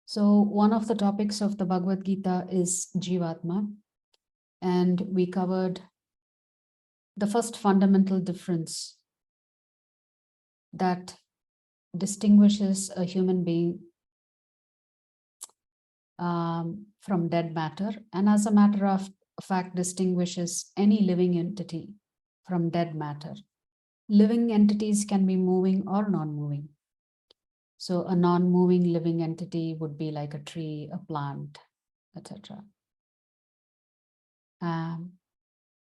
So one of the topics of the Bhagavad Gita is Jivatma, and we covered the first fundamental difference that distinguishes a human being from dead matter, and as a matter of fact distinguishes any living entity from dead matter. Living entities can be moving or non-moving. So a non-moving living entity would be like a tree, a plant, etc.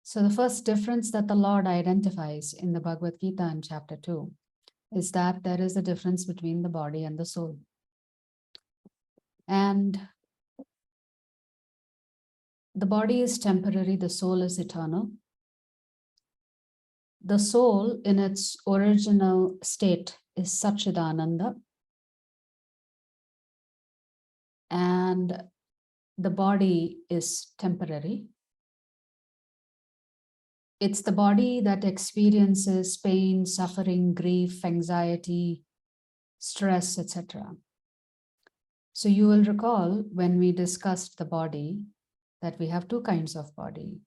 So the first difference that the Lord identifies in the Bhagavad Gita in chapter 2 is that there is a difference between the body and the soul. And the body is temporary, the soul is eternal. The soul in its original state is Satchidananda, and the body is temporary. It's the body that experiences pain, suffering, grief, anxiety, stress, etc. So you will recall when we discussed the body that we have two kinds of body.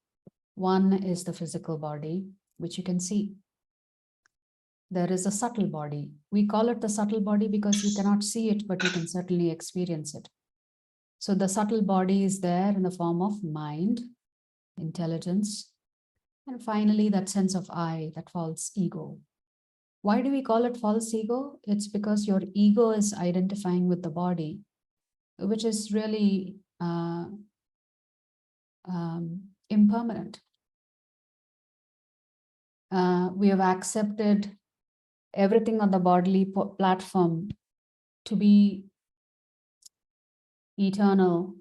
One is the physical body, which you can see. There is a subtle body. We call it the subtle body because you cannot see it, but you can certainly experience it. So the subtle body is there in the form of mind, intelligence, and finally that sense of I, that false ego. Why do we call it false ego? It's because your ego is identifying with the body, which is really impermanent. We have accepted everything on the bodily platform to be eternal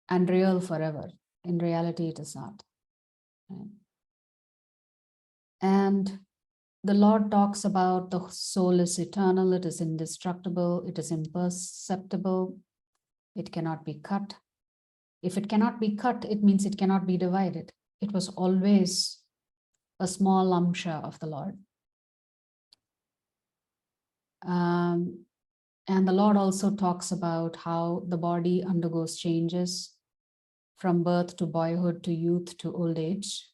and real forever. In reality, it is not. Right? And the Lord talks about the soul is eternal, it is indestructible, it is imperceptible, it cannot be cut. If it cannot be cut, it means it cannot be divided. It was always a small amsha of the Lord. And the Lord also talks about how the body undergoes changes from birth to boyhood to youth to old age.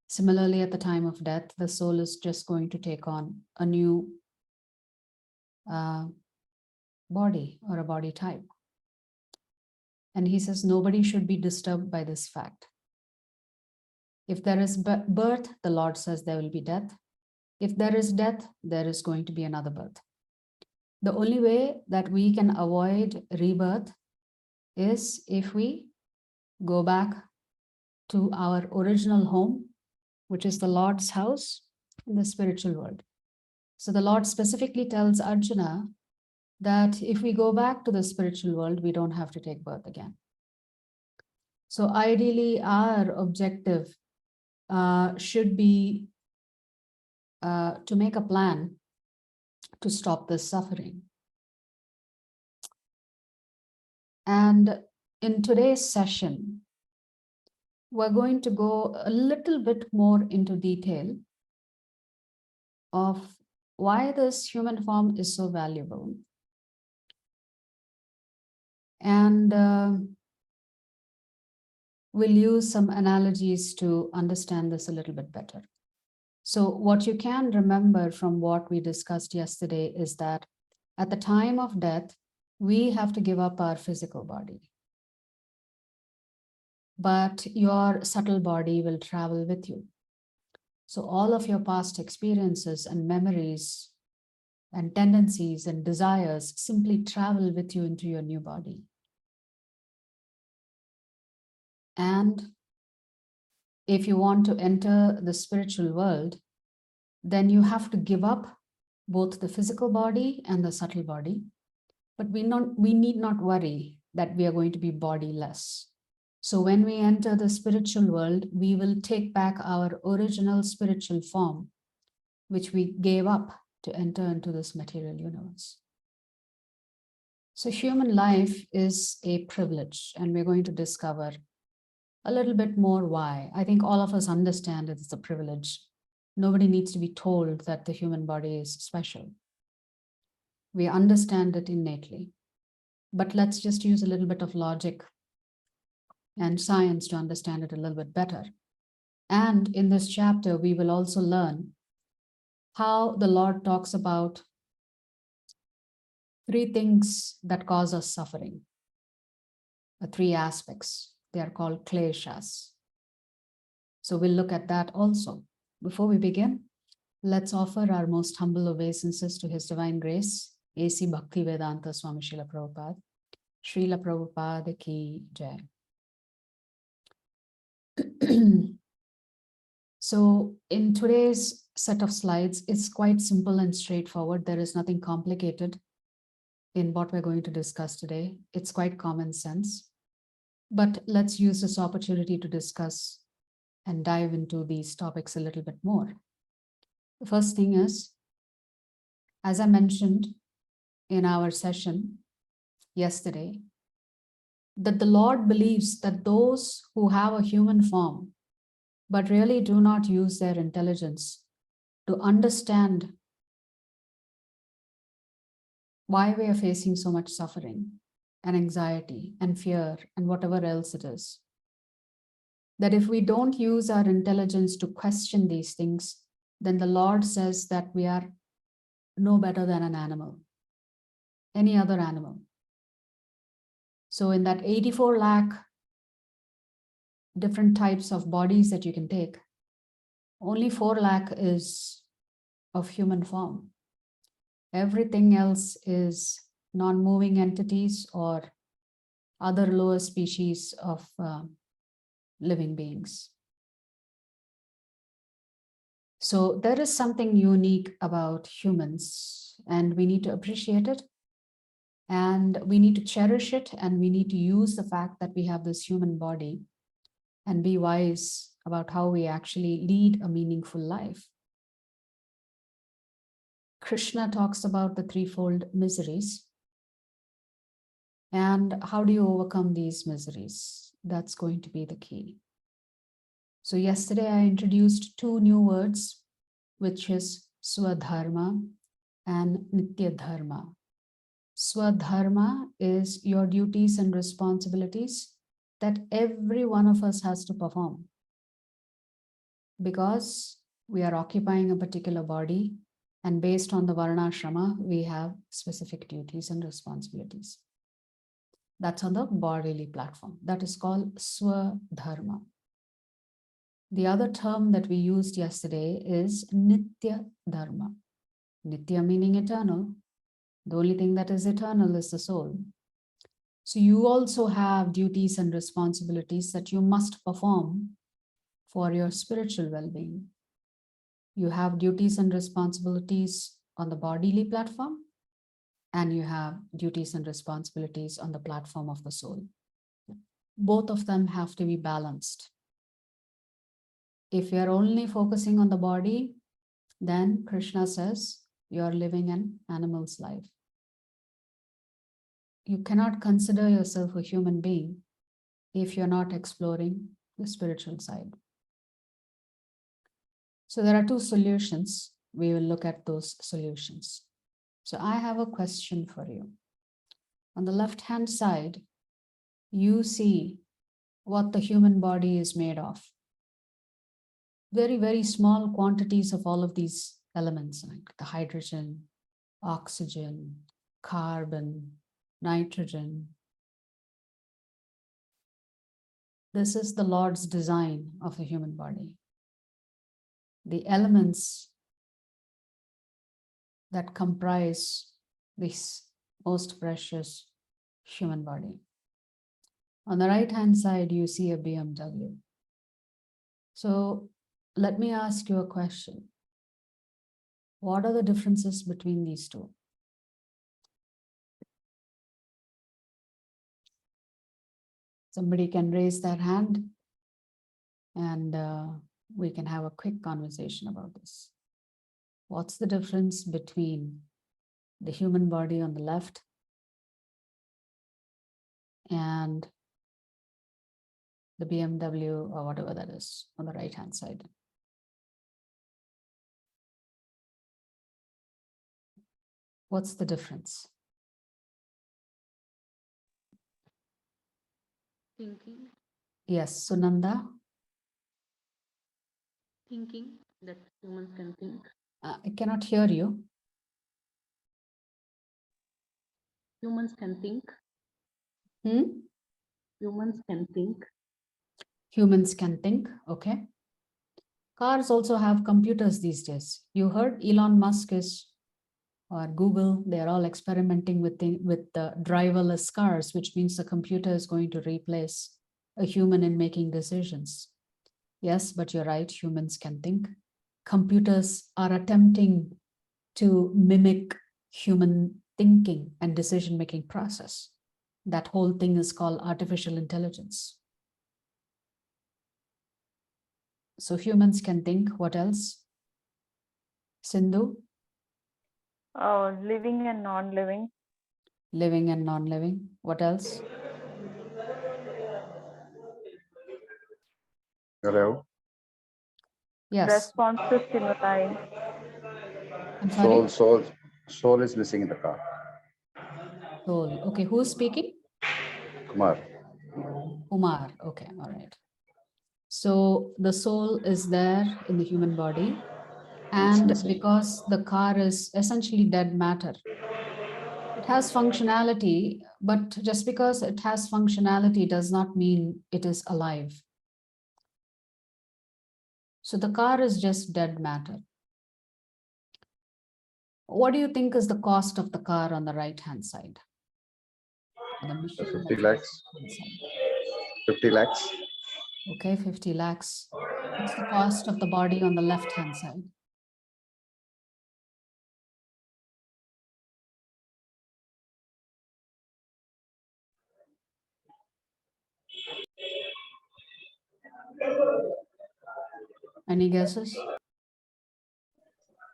Similarly, at the time of death, the soul is just going to take on a new body or a body type. And he says nobody should be disturbed by this fact. If there is birth, the Lord says there will be death. If there is death, there is going to be another birth. The only way that we can avoid rebirth is if we go back to our original home, which is the Lord's house in the spiritual world. So the Lord specifically tells Arjuna that if we go back to the spiritual world, we don't have to take birth again. So ideally, our objective should be to make a plan to stop this suffering. And in today's session, we're going to go a little bit more into detail of why this human form is so valuable. And we'll use some analogies to understand this a little bit better. So what you can remember from what we discussed yesterday is that at the time of death, we have to give up our physical body. But your subtle body will travel with you. So all of your past experiences and memories and tendencies and desires simply travel with you into your new body. And if you want to enter the spiritual world, then you have to give up both the physical body and the subtle body. But we need not worry that we are going to be bodiless. So when we enter the spiritual world, we will take back our original spiritual form, which we gave up to enter into this material universe. So human life is a privilege, and we're going to discover a little bit more why. I think all of us understand it's a privilege. Nobody needs to be told that the human body is special. We understand it innately. But let's just use a little bit of logic and science to understand it a little bit better. And in this chapter, we will also learn how the Lord talks about three things that cause us suffering, the three aspects. They are called kleshas. So we'll look at that also. Before we begin, let's offer our most humble obeisances to His Divine Grace, A.C. Bhaktivedanta Swami Srila Prabhupada. Srila Prabhupada ki jai. So in today's set of slides, it's quite simple and straightforward. There is nothing complicated in what we're going to discuss today. It's quite common sense. But let's use this opportunity to discuss and dive into these topics a little bit more. The first thing is, as I mentioned in our session yesterday, that the Lord believes that those who have a human form but really do not use their intelligence to understand why we are facing so much suffering and anxiety and fear and whatever else it is. That if we don't use our intelligence to question these things, then the Lord says that we are no better than an animal, any other animal. So in that 84 lakh different types of bodies that you can take, only 4 lakh is of human form. Everything else is non-moving entities or other lower species of living beings. So there is something unique about humans, and we need to appreciate it, and we need to cherish it, and we need to use the fact that we have this human body and be wise about how we actually lead a meaningful life. Krishna talks about the threefold miseries. And how do you overcome these miseries? That's going to be the key. So yesterday I introduced two new words, which is swadharma and nithya dharma. Swadharma is your duties and responsibilities that every one of us has to perform, because we are occupying a particular body, and based on the varnashrama, we have specific duties and responsibilities. That's on the bodily platform. That is called swadharma. The other term that we used yesterday is nithya dharma. Nithya meaning eternal. The only thing that is eternal is the soul. So you also have duties and responsibilities that you must perform for your spiritual well-being. You have duties and responsibilities on the bodily platform, and you have duties and responsibilities on the platform of the soul. Both of them have to be balanced. If you're only focusing on the body, then Krishna says you're living an animal's life. You cannot consider yourself a human being if you're not exploring the spiritual side. So there are two solutions. We will look at those solutions. So I have a question for you. On the left-hand side, you see what the human body is made of. Very, very small quantities of all of these elements, like the hydrogen, oxygen, carbon, nitrogen. This is the Lord's design of the human body. The elements that comprise this most precious human body. On the right-hand side, you see a BMW. So let me ask you a question. What are the differences between these two? Somebody can raise their hand and we can have a quick conversation about this. What's the difference between the human body on the left and the BMW or whatever that is on the right-hand side? What's the difference? Thinking. Yes, Sunanda? Thinking that humans can think. I cannot hear you. Humans can think. Hmm? Humans can think. Humans can think, okay. Cars also have computers these days. You heard Elon Musk is, or Google, they're all experimenting with the driverless cars, which means the computer is going to replace a human in making decisions. Yes, but you're right, humans can think. Computers are attempting to mimic human thinking and decision-making process. That whole thing is called artificial intelligence. So humans can think. What else? Sindhu? Living and non-living. Living and non-living. What else? Hello. Yes. Response to stimuli. I'm sorry? Soul is missing in the car. Soul. Okay, who's speaking? Kumar. Umar. Okay, all right. So the soul is there in the human body. It's And missing. because the car is essentially dead matter, it has functionality, but just because it has functionality does not mean it is alive. So the car is just dead matter. What do you think is the cost of the car on the right-hand side? Or the machine 50 that lakhs. 50 lakhs. Okay, 50 lakhs. What's the cost of the body on the left-hand side? Any guesses?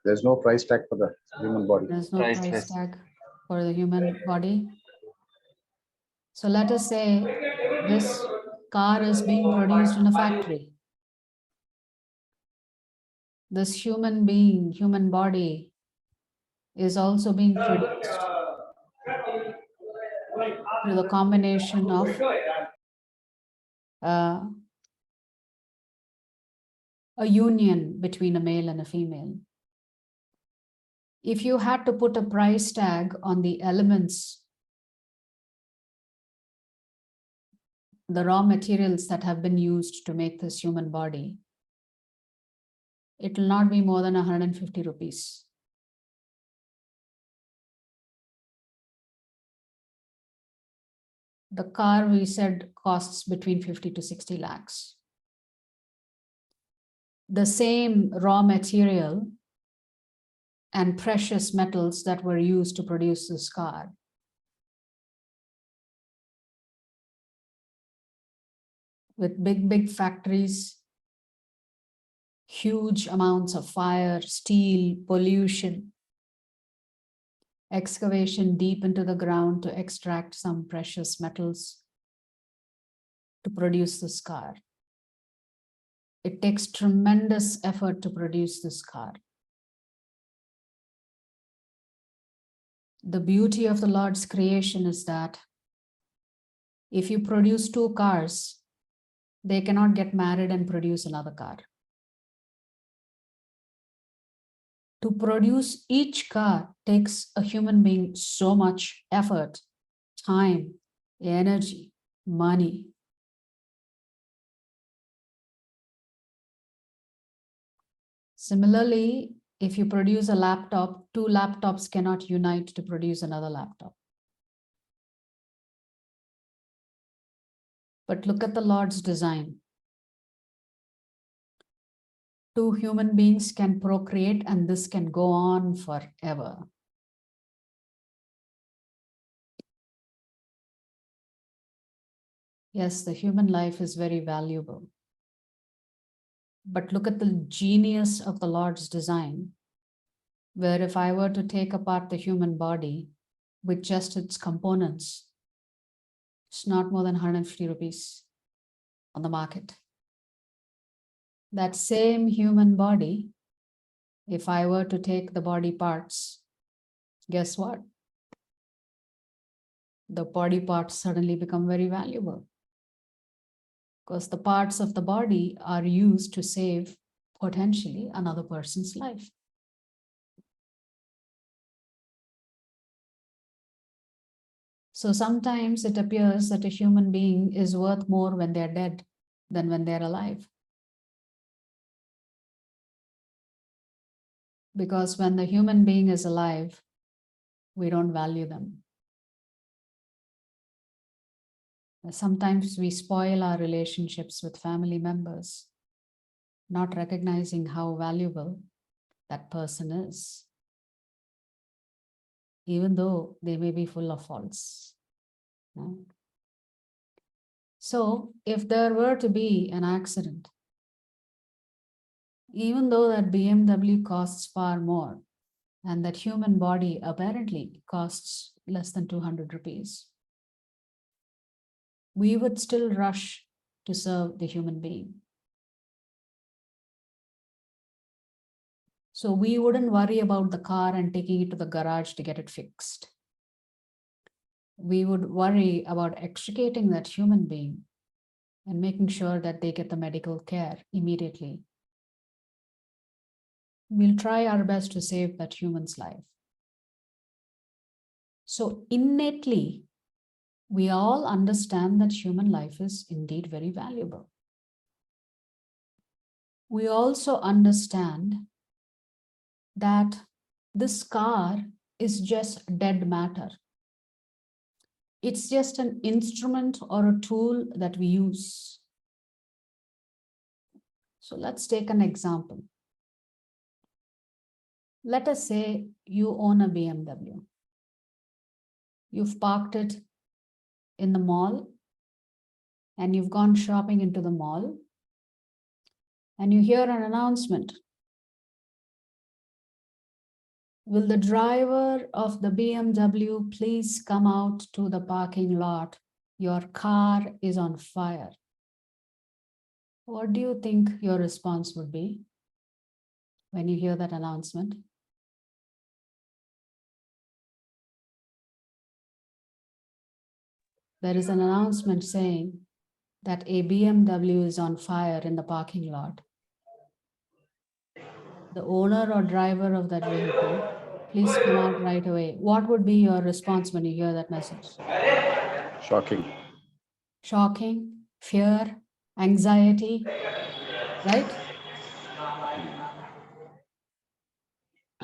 There's no price tag for the human body. There's no price tag for the human body. So let us say this car is being produced in a factory. This human being, human body is also being produced through the combination of a union between a male and a female. If you had to put a price tag on the elements, the raw materials that have been used to make this human body, it will not be more than 150 rupees. The car, we said, costs between 50 to 60 lakhs. The same raw material and precious metals that were used to produce this car with big factories, huge amounts of fire, steel, pollution, excavation deep into the ground to extract some precious metals to produce this car. It takes tremendous effort to produce this car. The beauty of the Lord's creation is that if you produce two cars, they cannot get married and produce another car. To produce each car takes a human being so much effort, time, energy, money. Similarly, if you produce a laptop, two laptops cannot unite to produce another laptop. But look at the Lord's design. Two human beings can procreate and this can go on forever. Yes, the human life is very valuable. But look at the genius of the Lord's design, where if I were to take apart the human body with just its components, it's not more than 150 rupees on the market. That same human body, if I were to take the body parts guess what? The body parts suddenly become very valuable because the parts of the body are used to save potentially another person's life. So sometimes it appears that a human being is worth more when they're dead than when they're alive. Because when the human being is alive, we don't value them. Sometimes we spoil our relationships with family members, not recognizing how valuable that person is, even though they may be full of faults. No? So if there were to be an accident, even though that BMW costs far more, and that human body apparently costs less than 200 rupees, we would still rush to serve the human being. So we wouldn't worry about the car and taking it to the garage to get it fixed. We would worry about extricating that human being and making sure that they get the medical care immediately. We'll try our best to save that human's life. So innately, we all understand that human life is indeed very valuable. We also understand that this car is just dead matter. It's just an instrument or a tool that we use. So let's take an example. Let us say you own a BMW. You've parked it in the mall and you've gone shopping into the mall and you hear an announcement. Will the driver of the BMW please come out to the parking lot? Your car is on fire. What do you think your response would be when you hear that announcement? There is an announcement saying that a BMW is on fire in the parking lot. The owner or driver of that vehicle, please come out right away. What would be your response when you hear that message? Shocking. Shocking, fear, anxiety, right?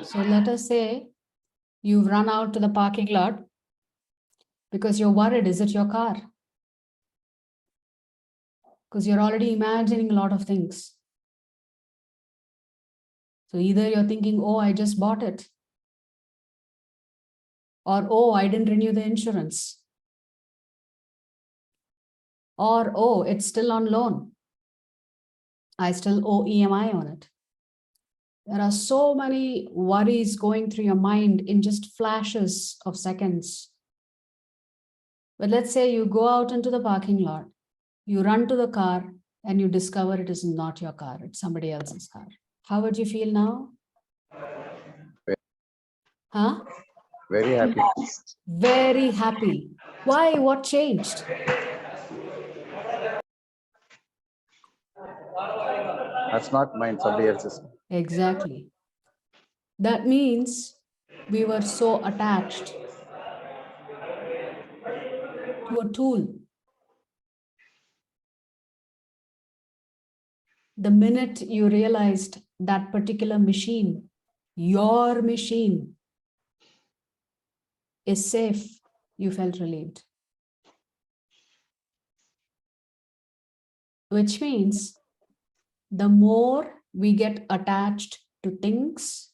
So let us say you've run out to the parking lot because you're worried, is it your car? Because you're already imagining a lot of things. So either you're thinking, oh, I just bought it. Or, oh, I didn't renew the insurance. Or, oh, it's still on loan. I still owe EMI on it. There are so many worries going through your mind in just flashes of seconds. But let's say you go out into the parking lot, you run to the car, and you discover it is not your car, it's somebody else's car. How would you feel now? Huh? Very happy. Very happy. Why? What changed? That's not mine, somebody else's. Exactly. That means we were so attached to a tool. The minute you realized that particular machine, your machine, is safe, you felt relieved. Which means the more we get attached to things,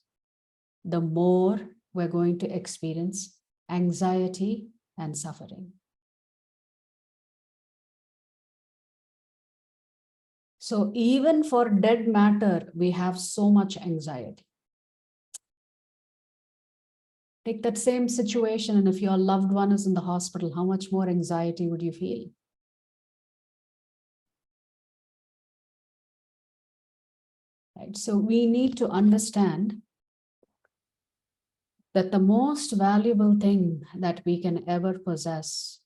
the more we're going to experience anxiety and suffering. So even for dead matter, we have so much anxiety. Take that same situation, and if your loved one is in the hospital, how much more anxiety would you feel? Right? So we need to understand that the most valuable thing that we can ever possess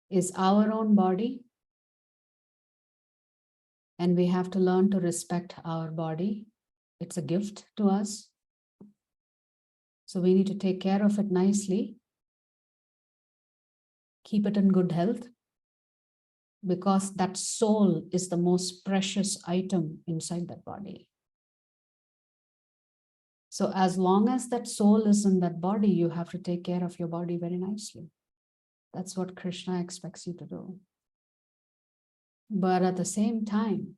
is our own body. And we have to learn to respect our body. It's a gift to us. So we need to take care of it nicely, keep it in good health, because that soul is the most precious item inside that body. So as long as that soul is in that body, you have to take care of your body very nicely. That's what Krishna expects you to do. But at the same time,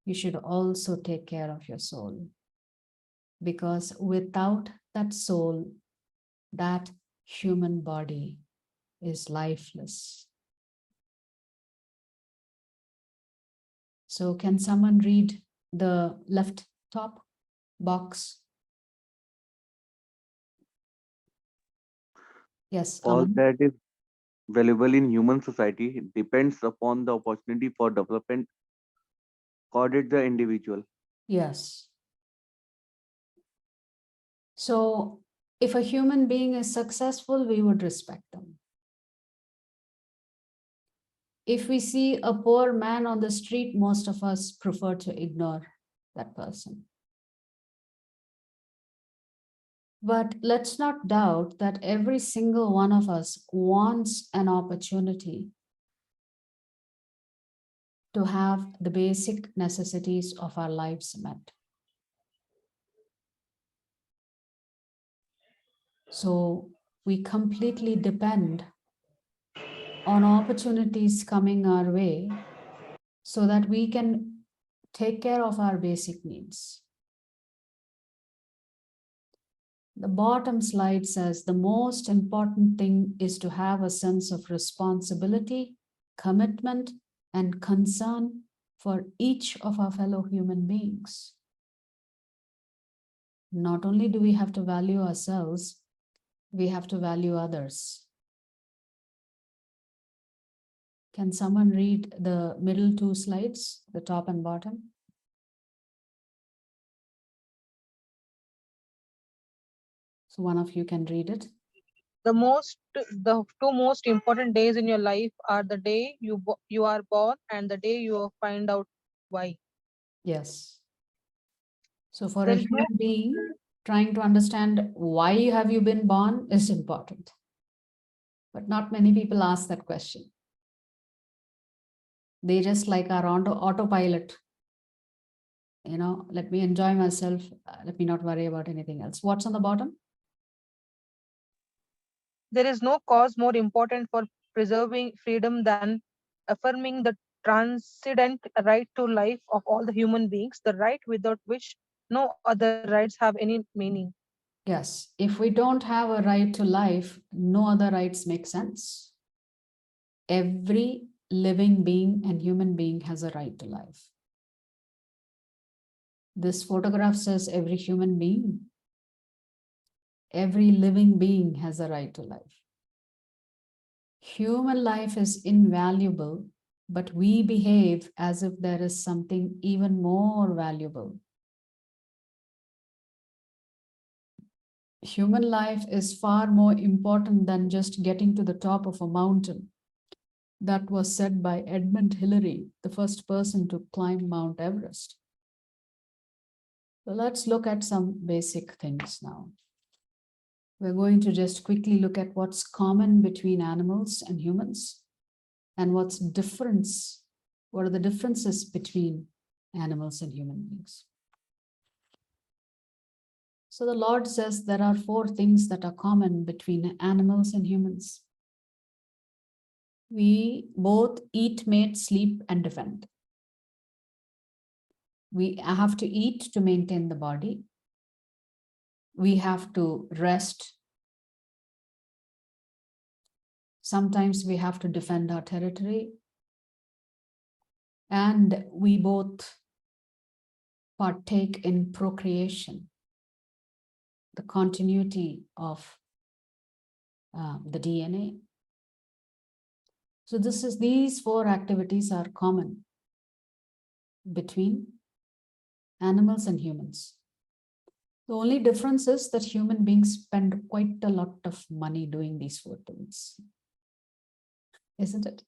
you should also take care of your soul, because without that soul, that human body is lifeless. So can someone read the left top box? Yes, All Aman. that is valuable in human society depends upon the opportunity for development accorded the individual. Yes. So if a human being is successful, we would respect them. If we see a poor man on the street, most of us prefer to ignore that person. But let's not doubt that every single one of us wants an opportunity to have the basic necessities of our lives met. So we completely depend on opportunities coming our way so that we can take care of our basic needs. The bottom slide says the most important thing is to have a sense of responsibility, commitment, and concern for each of our fellow human beings. Not only do we have to value ourselves, we have to value others. Can someone read the middle two slides, the top and bottom? So one of you can read it. The two most important days in your life are the day you are born and the day you find out why. Yes. So for a There is no human being, trying to understand why have you been born is important. But not many people ask that question. They just like are on autopilot. You know, let me enjoy myself. Let me not worry about anything else. What's on the bottom? There is no cause more important for preserving freedom than affirming the transcendent right to life of all the human beings, the right without which no other rights have any meaning. Yes. If we don't have a right to life, no other rights make sense. Every living being and human being has a right to life. This photograph says every human being. Every living being has a right to life. Human life is invaluable, but we behave as if there is something even more valuable. Human life is far more important than just getting to the top of a mountain. That was said by Edmund Hillary, the first person to climb Mount Everest. So let's look at some basic things now. We're going to just quickly look at what's common between animals and humans and what are the differences between animals and human beings. So the Lord says there are 4 things that are common between animals and humans. We both eat, mate, sleep, and defend. We have to eat to maintain the body. We have to rest. Sometimes we have to defend our territory. And we both partake in procreation, the continuity of the DNA. So these 4 activities are common between animals and humans. The only difference is that human beings spend quite a lot of money doing these 4 things, isn't it?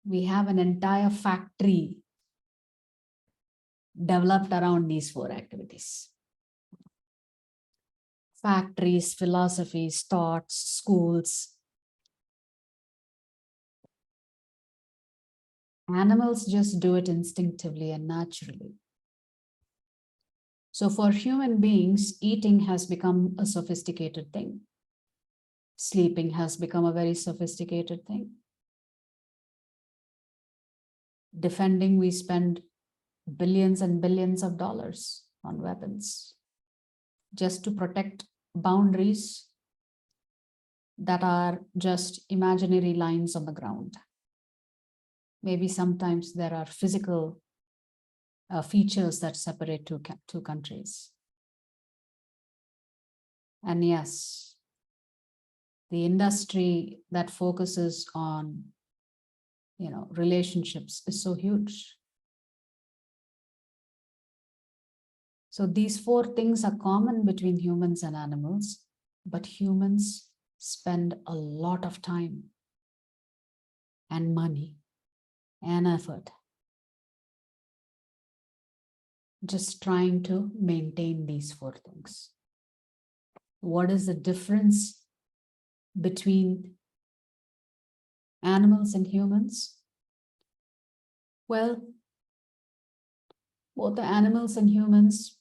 We have an entire factory developed around these 4 activities. Factories, philosophies, thoughts, schools. Animals just do it instinctively and naturally. So for human beings, eating has become a sophisticated thing. Sleeping has become a very sophisticated thing. Defending, we spend billions and billions of dollars on weapons just to protect boundaries that are just imaginary lines on the ground. Maybe sometimes there are physical features that separate two countries. And yes, the industry that focuses on, relationships is so huge. So these 4 things are common between humans and animals, but humans spend a lot of time and money and effort just trying to maintain these 4 things. What is the difference between animals and humans? Well, both the animals and humans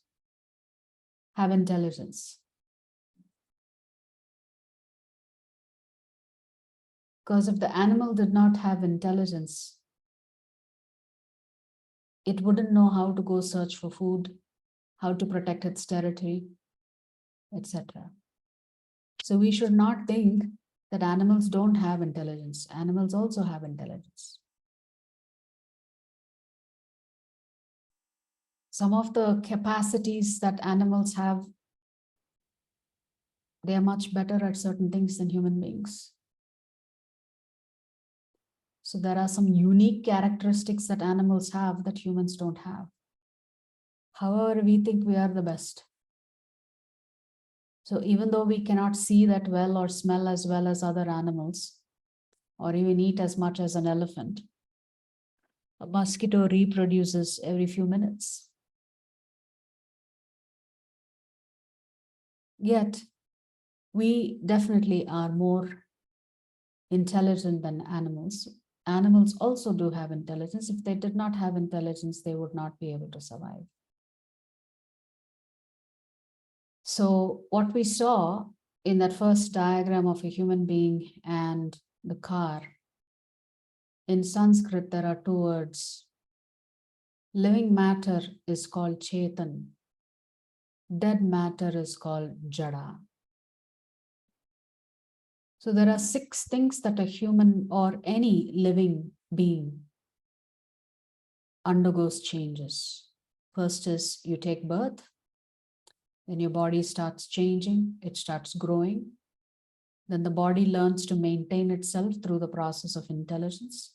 have intelligence. Because if the animal did not have intelligence, it wouldn't know how to go search for food, how to protect its territory, etc. So we should not think that animals don't have intelligence. Animals also have intelligence. Some of the capacities that animals have, they are much better at certain things than human beings. So there are some unique characteristics that animals have that humans don't have. However, we think we are the best. So even though we cannot see that well or smell as well as other animals, or even eat as much as an elephant, a mosquito reproduces every few minutes. Yet, we definitely are more intelligent than animals. Animals also do have intelligence. If they did not have intelligence, they would not be able to survive. So what we saw in that first diagram of a human being and the car, in Sanskrit, there are 2 words. Living matter is called Chetan. Dead matter is called Jada. So there are 6 things that a human or any living being undergoes changes. First is you take birth, then your body starts changing, it starts growing. Then the body learns to maintain itself through the process of intelligence.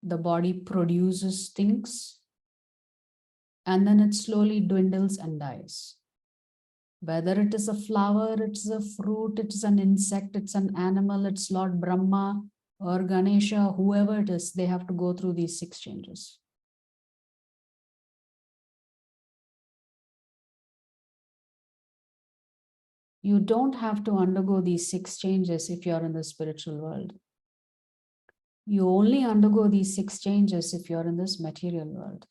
The body produces things, and then it slowly dwindles and dies. Whether it is a flower, it's a fruit, it's an insect, it's an animal, it's Lord Brahma or Ganesha, whoever it is, they have to go through these 6 changes. You don't have to undergo these 6 changes if you're in the spiritual world. You only undergo these 6 changes if you're in this material world.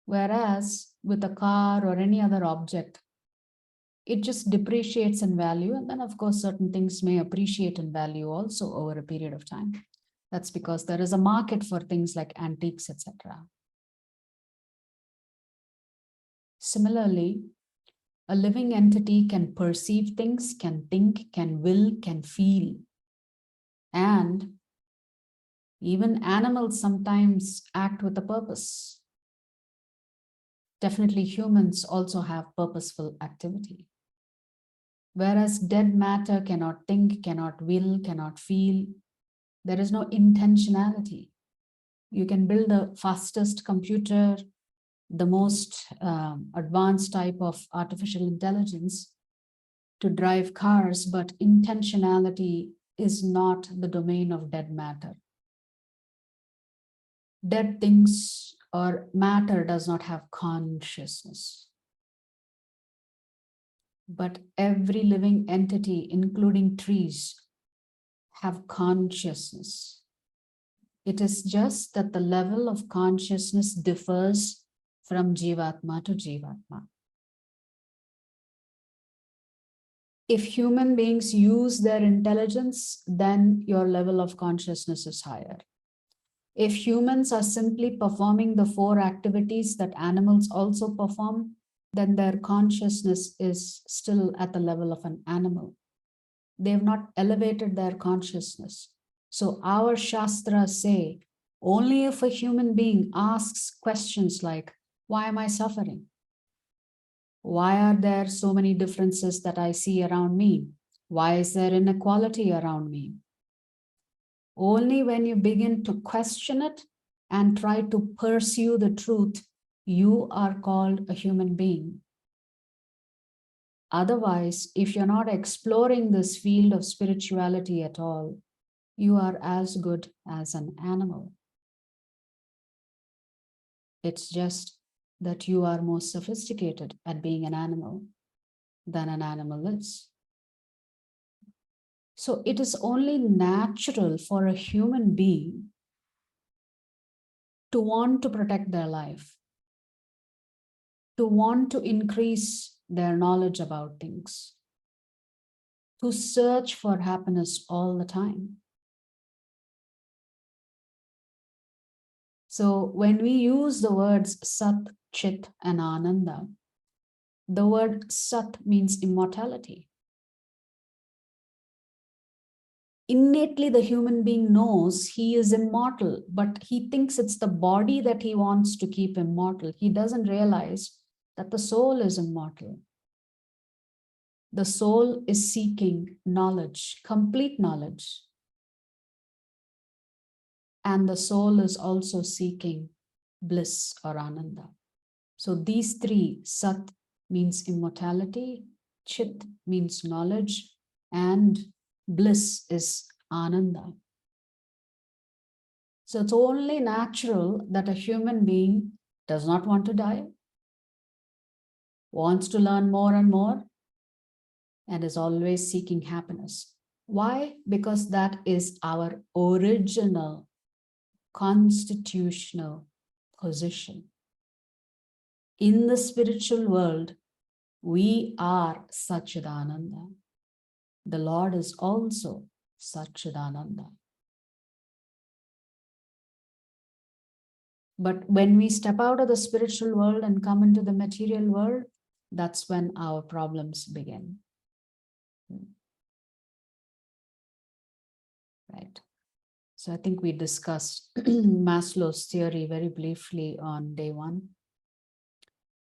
Whereas with a car or any other object, it just depreciates in value. And then of course, certain things may appreciate in value also over a period of time. That's because there is a market for things like antiques, etc. Similarly, a living entity can perceive things, can think, can will, can feel. And even animals sometimes act with a purpose. Definitely humans also have purposeful activity. Whereas dead matter cannot think, cannot will, cannot feel. There is no intentionality. You can build the fastest computer, the most advanced type of artificial intelligence to drive cars, but intentionality is not the domain of dead matter. Dead things or matter does not have consciousness. But every living entity, including trees, have consciousness. It is just that the level of consciousness differs from Jivatma to Jivatma. If human beings use their intelligence, then your level of consciousness is higher. If humans are simply performing the 4 activities that animals also perform, then their consciousness is still at the level of an animal. They have not elevated their consciousness. So our Shastras say, only if a human being asks questions like, why am I suffering? Why are there so many differences that I see around me? Why is there inequality around me? Only when you begin to question it and try to pursue the truth, you are called a human being. Otherwise, if you're not exploring this field of spirituality at all, you are as good as an animal. It's just that you are more sophisticated at being an animal than an animal is. So it is only natural for a human being to want to protect their life, to want to increase their knowledge about things, to search for happiness all the time. So when we use the words Sat, Chit, and Ananda, the word Sat means immortality. Innately, the human being knows he is immortal, but he thinks it's the body that he wants to keep immortal. He doesn't realize that the soul is immortal. The soul is seeking knowledge, complete knowledge. And the soul is also seeking bliss or ananda. So these 3, Sat means immortality, Chit means knowledge, and bliss is ananda. So it's only natural that a human being does not want to die, wants to learn more and more, and is always seeking happiness. Why? Because that is our original constitutional position. In the spiritual world, we are Satchidananda. The Lord is also Satchidananda. But when we step out of the spiritual world and come into the material world, that's when our problems begin. Right. So I think we discussed Maslow's theory very briefly on day 1.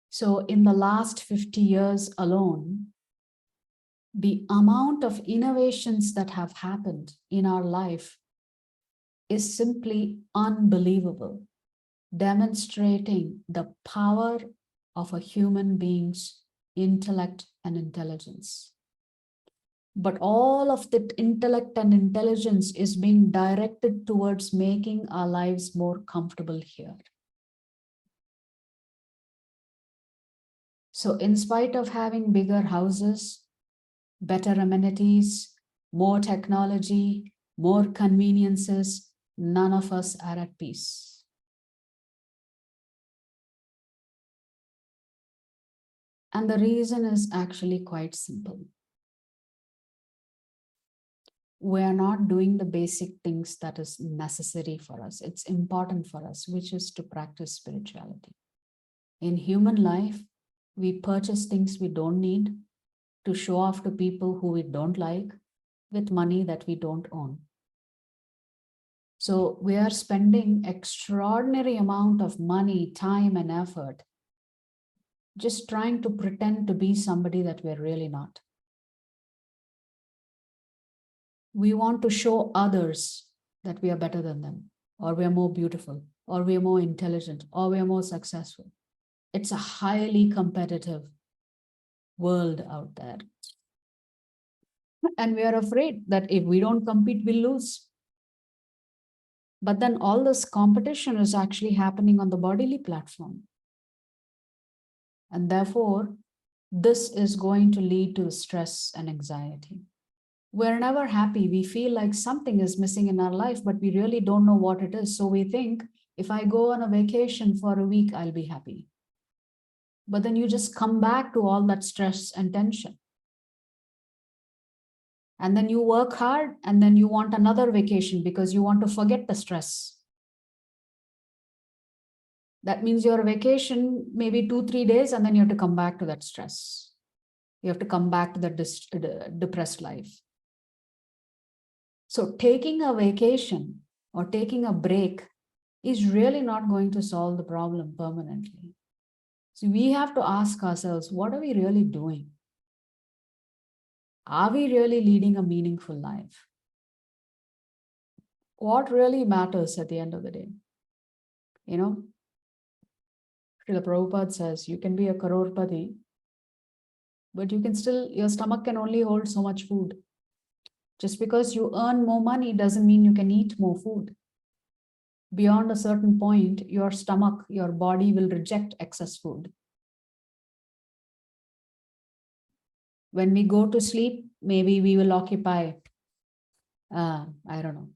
So in the last 50 years alone, the amount of innovations that have happened in our life is simply unbelievable, demonstrating the power of a human being's intellect and intelligence. But all of that intellect and intelligence is being directed towards making our lives more comfortable here. So in spite of having bigger houses, better amenities, more technology, more conveniences, none of us are at peace. And the reason is actually quite simple. We are not doing the basic things that is necessary for us. It's important for us, which is to practice spirituality. In human life, we purchase things we don't need to show off to people who we don't like with money that we don't own. So we are spending extraordinary amount of money, time, and effort just trying to pretend to be somebody that we're really not. We want to show others that we are better than them. or we are more beautiful, or we are more intelligent, or we are more successful. It's a highly competitive world out there. And we are afraid that if we don't compete, we'll lose. But then all this competition is actually happening on the bodily platform. And therefore, this is going to lead to stress and anxiety. We're never happy. We feel like something is missing in our life, but we really don't know what it is. So we think, if I go on a vacation for a week, I'll be happy. But then you just come back to all that stress and tension. And then you work hard, and then you want another vacation because you want to forget the stress. That means your vacation maybe 2-3 days, and then you have to come back to that stress. You have to come back to the depressed life. So taking a vacation or taking a break is really not going to solve the problem permanently. So we have to ask ourselves, what are we really doing? Are we really leading a meaningful life? What really matters at the end of the day? You know, Srila Prabhupada says, you can be a crorepati, but you can still, your stomach can only hold so much food. Just because you earn more money doesn't mean you can eat more food. Beyond a certain point, your stomach, your body will reject excess food. When we go to sleep, maybe we will occupy, I don't know,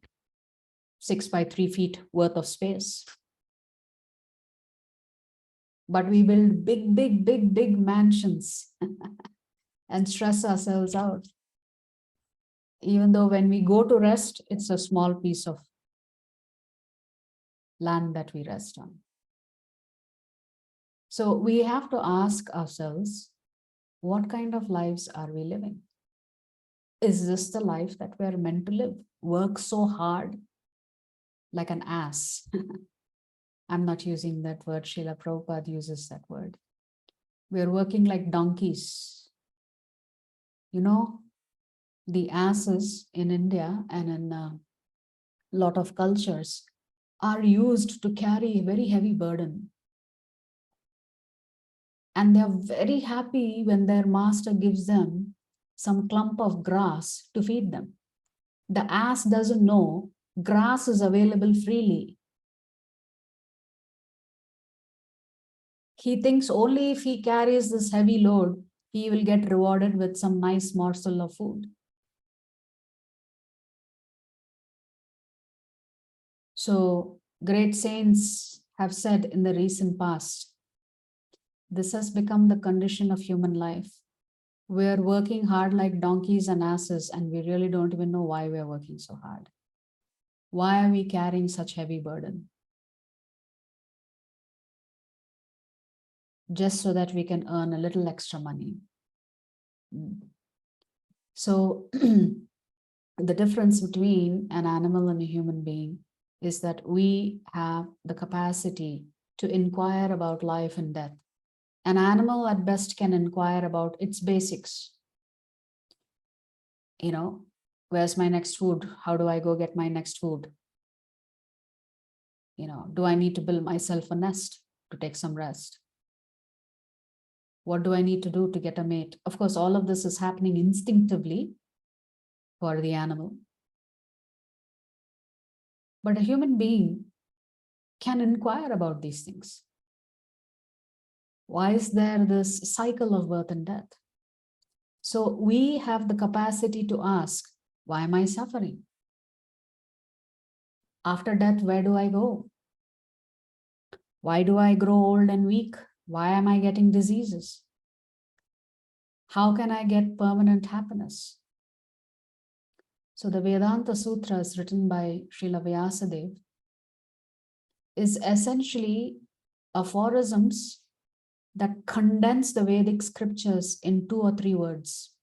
6 by 3 feet worth of space. But we build big mansions and stress ourselves out. Even though when we go to rest, it's a small piece of land that we rest on. So we have to ask ourselves, what kind of lives are we living? Is this the life that we're meant to live? Work so hard like an ass. I'm not using that word, Srila Prabhupada uses that word. We're working like donkeys. You know, the asses in India and in a lot of cultures are used to carry a very heavy burden. And they're very happy when their master gives them some clump of grass to feed them. The ass doesn't know grass is available freely. He thinks only if he carries this heavy load, he will get rewarded with some nice morsel of food. So great saints have said in the recent past, this has become the condition of human life. We're working hard like donkeys and asses, and we really don't even know why we're working so hard. Why are we carrying such heavy burden? Just so that we can earn a little extra money. So the difference between an animal and a human being is that we have the capacity to inquire about life and death. An animal at best can inquire about its basics. You know, where's my next food? How do I go get my next food? You know, do I need to build myself a nest to take some rest? What do I need to do to get a mate? Of course, all of this is happening instinctively for the animal. But a human being can inquire about these things. Why is there this cycle of birth and death? So we have the capacity to ask, why am I suffering? After death, where do I go? Why do I grow old and weak? Why am I getting diseases? How can I get permanent happiness? So the Vedanta Sutras written by Srila Vyasadeva is essentially aphorisms that condense the Vedic scriptures in 2 or 3 words.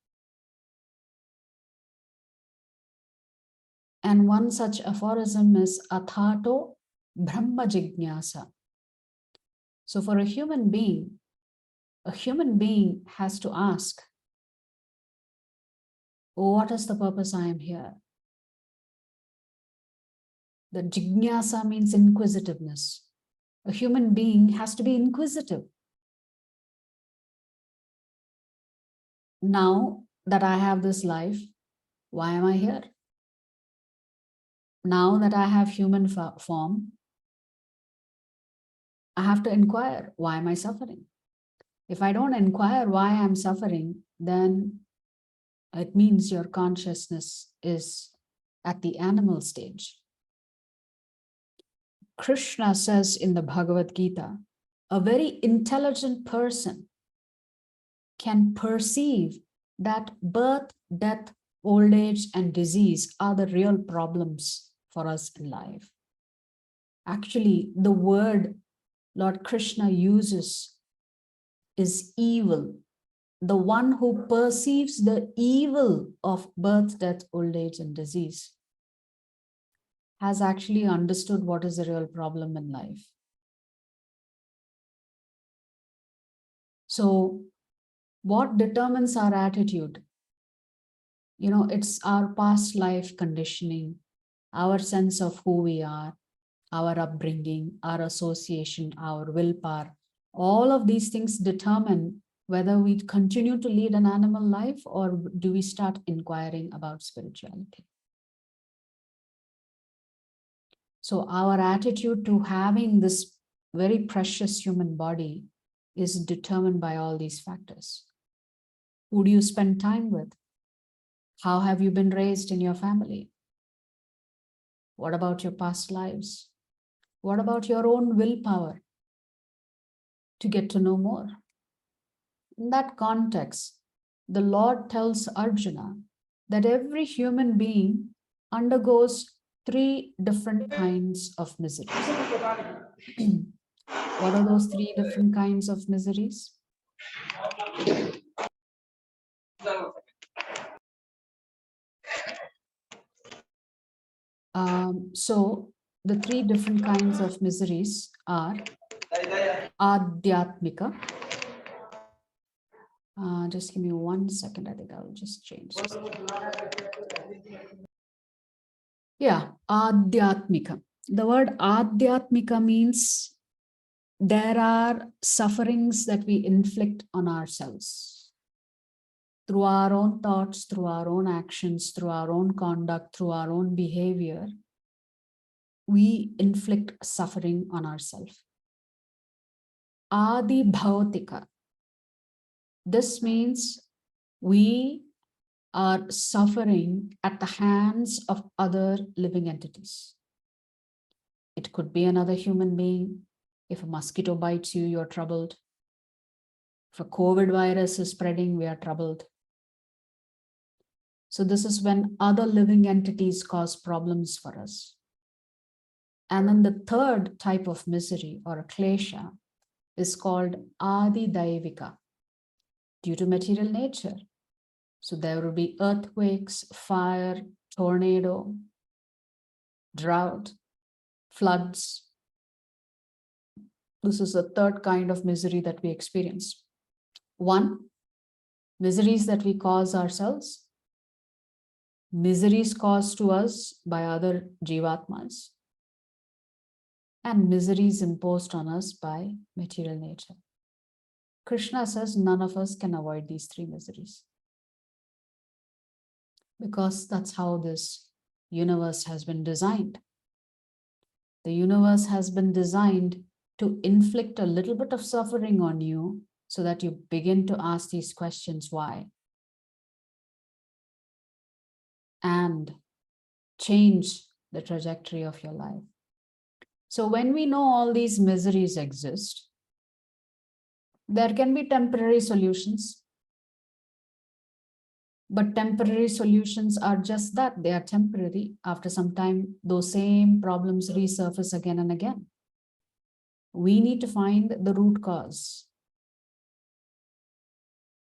And one such aphorism is Athato Brahma Jignasa. So for a human being has to ask, what is the purpose I am here? The jignasa means inquisitiveness. A human being has to be inquisitive. Now that I have this life, why am I here? Now that I have human form, I have to inquire, why am I suffering? If I don't inquire why I'm suffering, then it means your consciousness is at the animal stage. Krishna says in the Bhagavad Gita, a very intelligent person can perceive that birth, death, old age, and disease are the real problems for us in life. Actually, the word Lord Krishna uses is evil. The one who perceives the evil of birth, death, old age, and disease has actually understood what is the real problem in life. So, what determines our attitude? You know, it's our past life conditioning, our sense of who we are, our upbringing, our association, our willpower. All of these things determine whether we continue to lead an animal life or do we start inquiring about spirituality. So our attitude to having this very precious human body is determined by all these factors. Who do you spend time with? How have you been raised in your family? What about your past lives? What about your own willpower to get to know more? In that context, the Lord tells Arjuna that every human being undergoes 3 different kinds of miseries. What are those 3 different kinds of miseries? So the 3 different kinds of miseries are Adhyatmika. Just give me 1 second. I think I'll just change this. Yeah, Adhyatmika. The word Adhyatmika means there are sufferings that we inflict on ourselves through our own thoughts, through our own actions, through our own conduct, through our own behavior. We inflict suffering on ourselves. Adi Bhautika. This means we are suffering at the hands of other living entities. It could be another human being. If a mosquito bites you, you're troubled. If a COVID virus is spreading, we are troubled. So this is when other living entities cause problems for us. And then the third type of misery or a klesha is called Adi Daivika, due to material nature. So there will be earthquakes, fire, tornado, drought, floods. This is the third kind of misery that we experience. 1, miseries that we cause ourselves, miseries caused to us by other jivatmas, and miseries imposed on us by material nature. Krishna says none of us can avoid these 3 miseries, because that's how this universe has been designed. The universe has been designed to inflict a little bit of suffering on you so that you begin to ask these questions, why? And change the trajectory of your life. So when we know all these miseries exist, there can be temporary solutions. But temporary solutions are just that, they are temporary. After some time, those same problems resurface again and again. We need to find the root cause.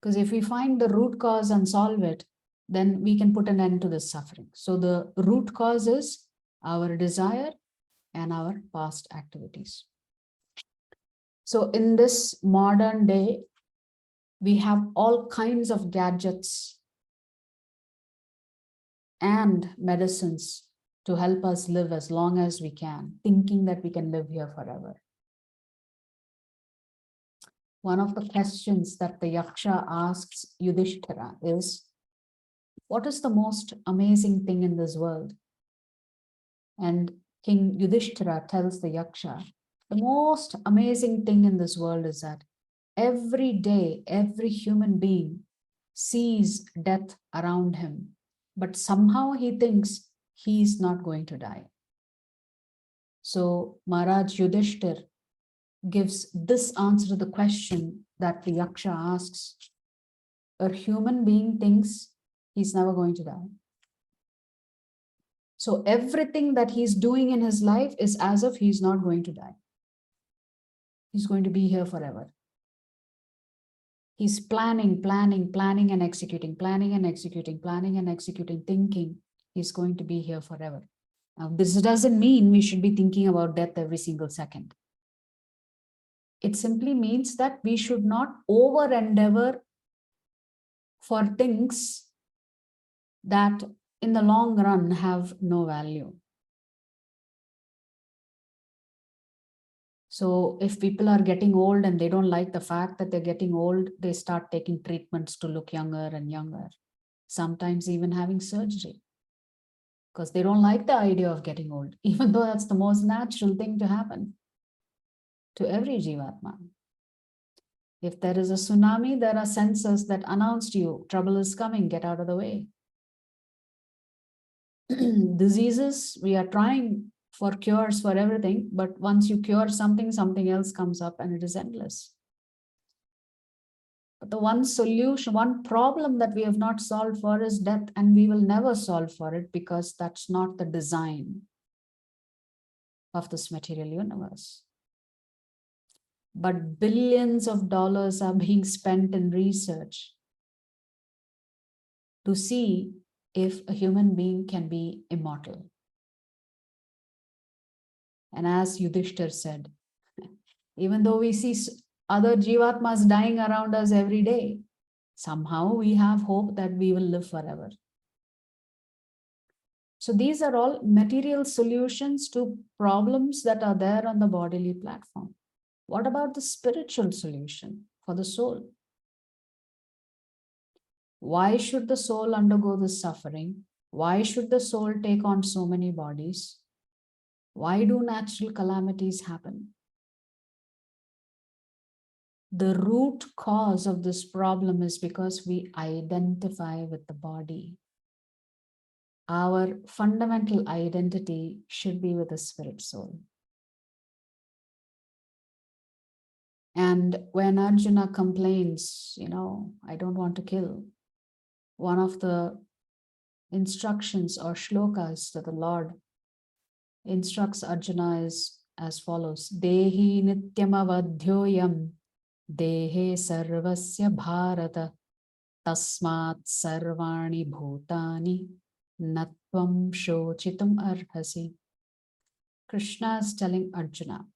Because if we find the root cause and solve it, then we can put an end to this suffering. So the root cause is our desire and our past activities. So in this modern day, we have all kinds of gadgets and medicines to help us live as long as we can, thinking that we can live here forever. One of the questions that the Yaksha asks Yudhishthira is, what is the most amazing thing in this world? And King Yudhishthira tells the Yaksha, the most amazing thing in this world is that every day, every human being sees death around him, but somehow he thinks he's not going to die. So Maharaj Yudhishthir gives this answer to the question that the Yaksha asks. A human being thinks he's never going to die. So everything that he's doing in his life is as if he's not going to die. He's going to be here forever. He's planning and executing, thinking he's going to be here forever. Now, this doesn't mean we should be thinking about death every single second. It simply means that we should not over endeavor for things that in the long run have no value. So if people are getting old and they don't like the fact that they're getting old, they start taking treatments to look younger and younger, sometimes even having surgery, because they don't like the idea of getting old, even though that's the most natural thing to happen to every Jivatma. If there is a tsunami, there are sensors that announce to you, trouble is coming, get out of the way. Diseases, we are trying for cures for everything, but once you cure something, something else comes up and it is endless. But the one solution, one problem that we have not solved for is death, and we will never solve for it because that's not the design of this material universe. But billions of dollars are being spent in research to see if a human being can be immortal. And as Yudhishthir said, even though we see other Jivatmas dying around us every day, somehow we have hope that we will live forever. So these are all material solutions to problems that are there on the bodily platform. What about the spiritual solution for the soul? Why should the soul undergo this suffering? Why should the soul take on so many bodies? Why do natural calamities happen? The root cause of this problem is because we identify with the body. Our fundamental identity should be with the spirit soul. And when Arjuna complains, I don't want to kill, one of the instructions or shlokas that the Lord instructs Arjuna is as follows: Dehi nityam avadhyoyam dehe sarvasya bharata tasmat sarvani bhutani natvam shochitum arhasi. Krishna is telling Arjuna,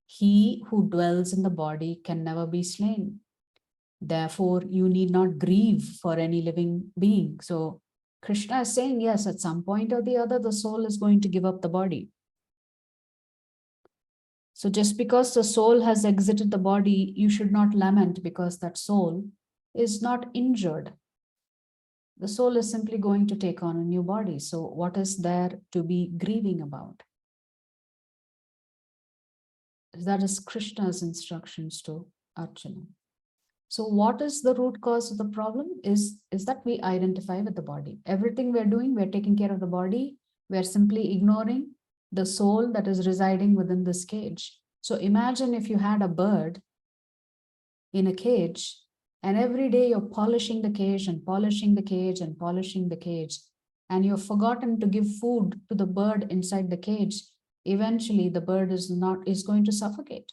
he who dwells in the body can never be slain. Therefore, you need not grieve for any living being. So Krishna is saying, yes, at some point or the other, the soul is going to give up the body. So just because the soul has exited the body, you should not lament because that soul is not injured. The soul is simply going to take on a new body. So what is there to be grieving about? That is Krishna's instructions to Arjuna. So what is the root cause of the problem is that we identify with the body. Everything we're doing, we're taking care of the body. We're simply ignoring the soul that is residing within this cage. So imagine if you had a bird in a cage, and every day you're polishing the cage and polishing the cage and polishing the cage, and you've forgotten to give food to the bird inside the cage. Eventually the bird is going to suffocate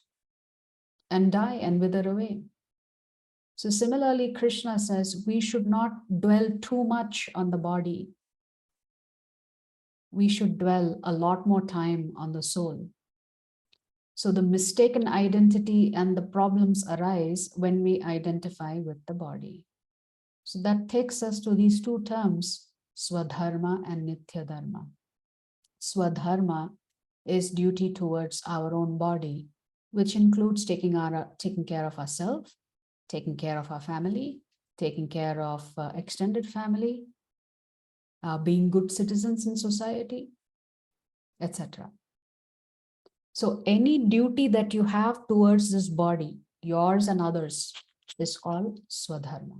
and die and wither away. So similarly, Krishna says we should not dwell too much on the body. We should dwell a lot more time on the soul. So the mistaken identity and the problems arise when we identify with the body. So that takes us to these two terms, swadharma and nithya dharma. swadharma is duty towards our own body, which includes taking care of ourselves, taking care of our family, taking care of extended family, being good citizens in society, etc. So any duty that you have towards this body, yours and others, is called swadharma.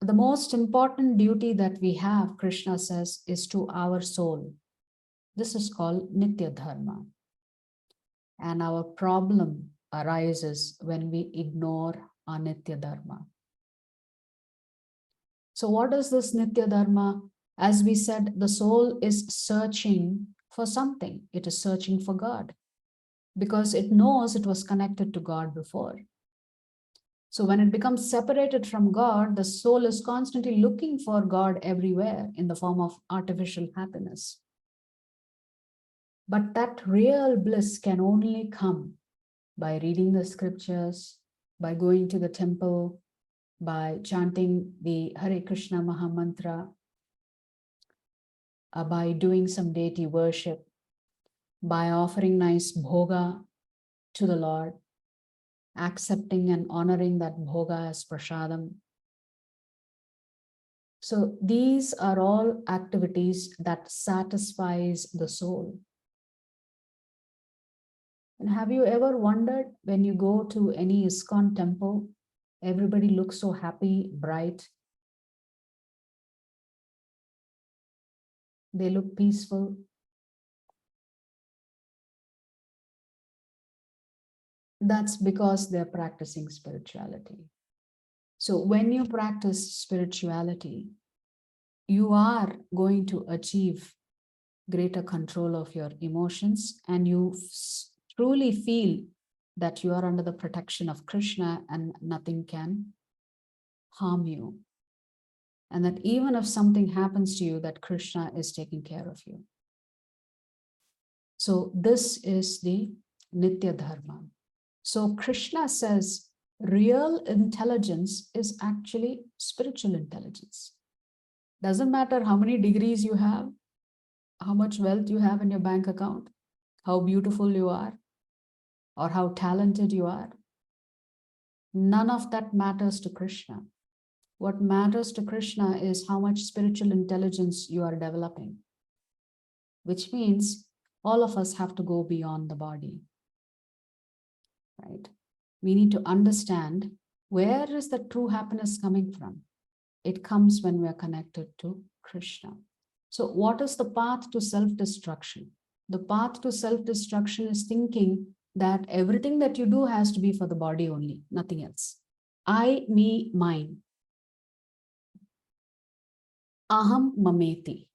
The most important duty that we have, Krishna says, is to our soul. This is called nithya dharma. And our problem arises when we ignore our nithya dharma. So what is this nithya dharma? As we said, the soul is searching for something. It is searching for God because it knows it was connected to God before. So when it becomes separated from God, the soul is constantly looking for God everywhere in the form of artificial happiness. But that real bliss can only come by reading the scriptures, by going to the temple, by chanting the Hare Krishna Maha Mantra, by doing some deity worship, by offering nice bhoga to the Lord, accepting and honoring that bhoga as prasadam. So these are all activities that satisfies the soul. And have you ever wondered when you go to any ISKCON temple, everybody looks so happy, bright. They look peaceful. That's because they're practicing spirituality. So when you practice spirituality, you are going to achieve greater control of your emotions, and you truly feel that you are under the protection of Krishna and nothing can harm you. And that even if something happens to you, that Krishna is taking care of you. So this is the nithya dharma. So Krishna says real intelligence is actually spiritual intelligence. Doesn't matter how many degrees you have, how much wealth you have in your bank account, how beautiful you are, or how talented you are. None of that matters to Krishna. What matters to Krishna is how much spiritual intelligence you are developing, which means all of us have to go beyond the body, right? We need to understand where is the true happiness coming from. It comes when we are connected to Krishna. So what is the path to self-destruction? The path to self-destruction is thinking that everything that you do has to be for the body only, nothing else. I, me, mine. Aham mameti.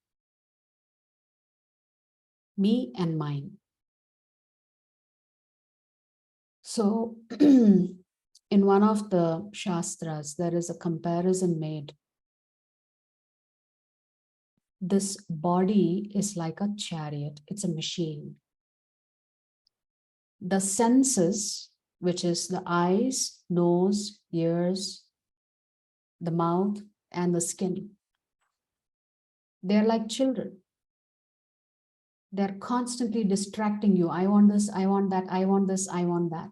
Me and mine. So in one of the Shastras, there is a comparison made. This body is like a chariot. It's a machine. The senses, which is the eyes, nose, ears, the mouth, and the skin, they're like children. They're constantly distracting you. I want this, I want that, I want this, I want that.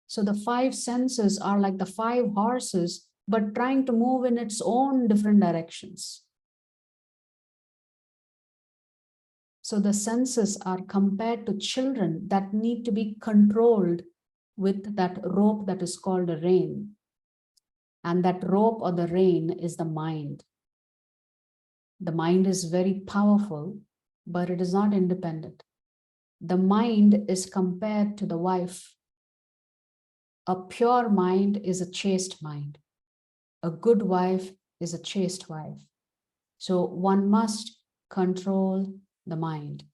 So the five senses are like the five horses, but trying to move in its own different directions. So the senses are compared to children that need to be controlled with that rope that is called a rein. And that rope or the rein is the mind. The mind is very powerful, but it is not independent. The mind is compared to the wife. A pure mind is a chaste mind. A good wife is a chaste wife. So one must control the mind.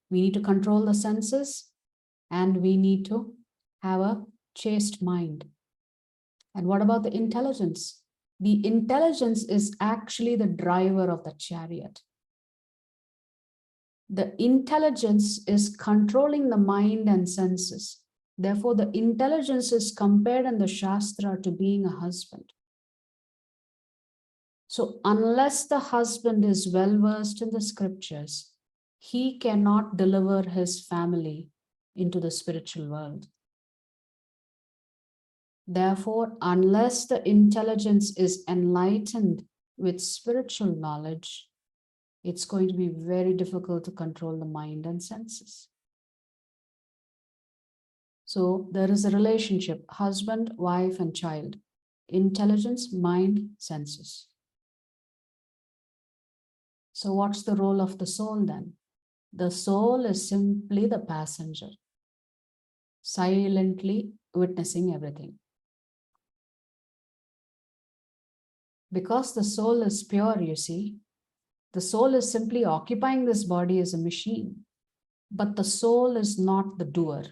We need to control the senses, and we need to have a chaste mind. And what about the intelligence? The intelligence is actually the driver of the chariot. The intelligence is controlling the mind and senses. Therefore, the intelligence is compared in the Shastra to being a husband. So unless the husband is well versed in the scriptures, he cannot deliver his family into the spiritual world. Therefore, unless the intelligence is enlightened with spiritual knowledge, it's going to be very difficult to control the mind and senses. So there is a relationship, husband, wife, and child. Intelligence, mind, senses. So what's the role of the soul then? The soul is simply the passenger, silently witnessing everything. Because the soul is pure, you see, the soul is simply occupying this body as a machine, but the soul is not the doer.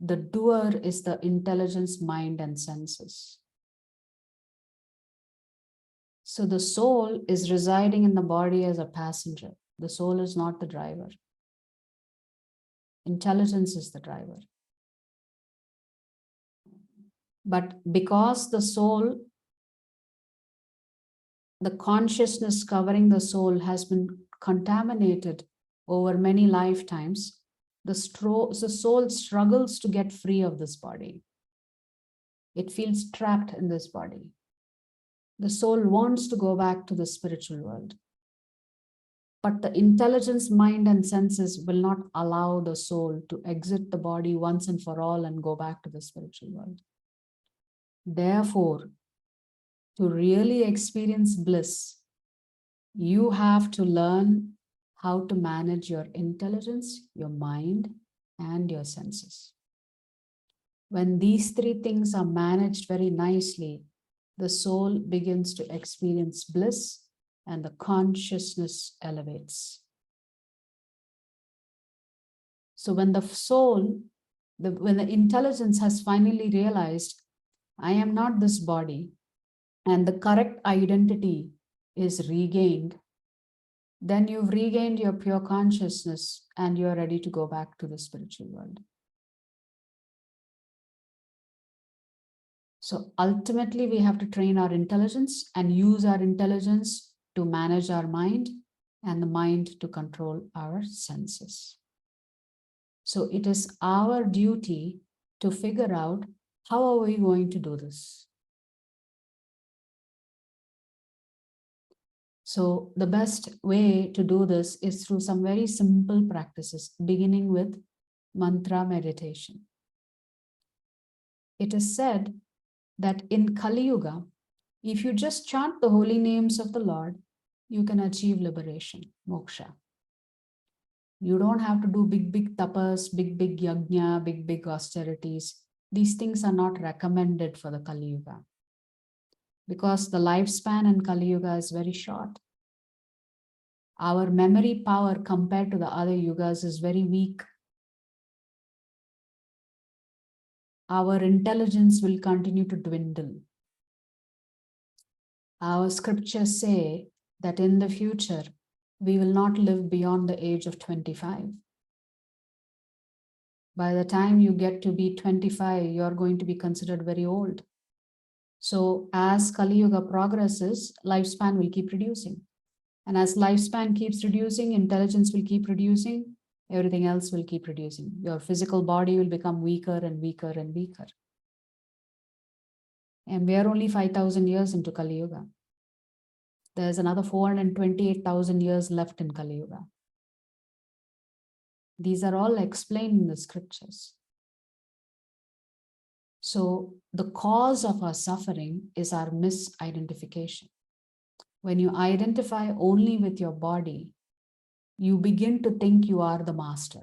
The doer is the intelligence, mind, and senses. So the soul is residing in the body as a passenger. The soul is not the driver. Intelligence is the driver. But because the soul, the consciousness covering the soul has been contaminated over many lifetimes, the soul struggles to get free of this body. It feels trapped in this body. The soul wants to go back to the spiritual world. But the intelligence, mind, and senses will not allow the soul to exit the body once and for all and go back to the spiritual world. Therefore, to really experience bliss, you have to learn how to manage your intelligence, your mind, and your senses. When these three things are managed very nicely, the soul begins to experience bliss and the consciousness elevates. So when the soul, when the intelligence has finally realized, I am not this body, and the correct identity is regained, then you've regained your pure consciousness and you're ready to go back to the spiritual world. So ultimately, we have to train our intelligence and use our intelligence to manage our mind and the mind to control our senses. So it is our duty to figure out how are we going to do this. So the best way to do this is through some very simple practices, beginning with mantra meditation. It is said that in Kali Yuga, if you just chant the holy names of the Lord, you can achieve liberation, moksha. You don't have to do big tapas, big yajna, big austerities. These things are not recommended for the Kali Yuga because the lifespan in Kali Yuga is very short. Our memory power compared to the other yugas is very weak. Our intelligence will continue to dwindle. Our scriptures say that in the future, we will not live beyond the age of 25. By the time you get to be 25, you're going to be considered very old. So as Kali Yuga progresses, lifespan will keep reducing. And as lifespan keeps reducing, intelligence will keep reducing, everything else will keep reducing. Your physical body will become weaker and weaker and weaker. And we are only 5,000 years into Kali Yuga. There's another 428,000 years left in Kali Yuga. These are all explained in the scriptures. So the cause of our suffering is our misidentification. When you identify only with your body, you begin to think you are the master.